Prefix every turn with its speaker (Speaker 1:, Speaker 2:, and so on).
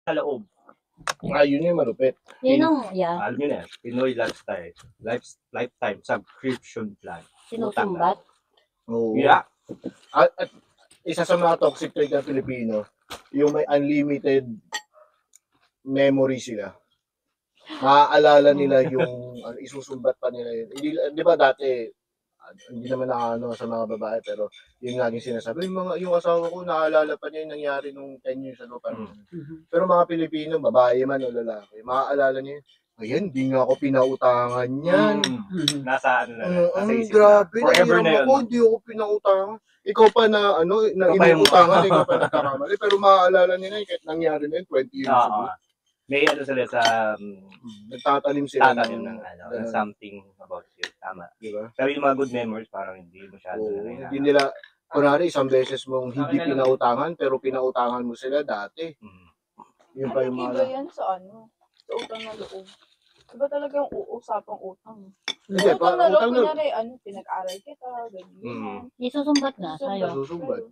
Speaker 1: sa loob.
Speaker 2: Yun yung malupit.
Speaker 3: Yun ang, yeah.
Speaker 1: Alam niyo na, Pinoy lifetime subscription plan.
Speaker 3: Sinusumbat.
Speaker 2: Oo.
Speaker 1: Yeah.
Speaker 2: At isa sa mga toxic trait ng Pilipino, yung may unlimited memory sila. Maaalala nila yung isusumbat pa nila yun. Di ba dati, hindi naman nakano sa mga babae, pero yung laging sinasabi, yung asawa ko, naaalala pa niya yung nangyari nung 10 years ago. Pero mga Pilipino, babae man o lalaki, maaalala niya, ayan, di nga ako pinautangan yan.
Speaker 1: Nasa ano na lang. Nasa isip
Speaker 2: Grabe,
Speaker 1: na. Forever na yun.
Speaker 2: ako, hindi ako pinautangan. Ikaw pa na, na inuutangan, ikaw pa nagkakamali. Pero maaalala niya na, kahit nangyari na yun, 20 years ago.
Speaker 1: May ano sila sa
Speaker 2: Nagtatanim sila
Speaker 1: tatanim ng something about you. Tama.
Speaker 2: Diba?
Speaker 1: Pero yung mga good memories, parang hindi masyado
Speaker 2: Oo,
Speaker 1: na
Speaker 2: hindi nila, kunwari, isang beses mong hindi pinautangan, pero pinautangan mo sila dati. Yun pa yung
Speaker 4: Iba
Speaker 2: mga...
Speaker 4: yan sa sa utang na loob. Diba talagang uusapang utang?
Speaker 2: Hindi,
Speaker 4: Utang na loob,
Speaker 2: utang na...
Speaker 4: kunyari, pinag-aral kita, ganyan.
Speaker 3: Isusumbat na sa'yo.
Speaker 2: Nasusumbat.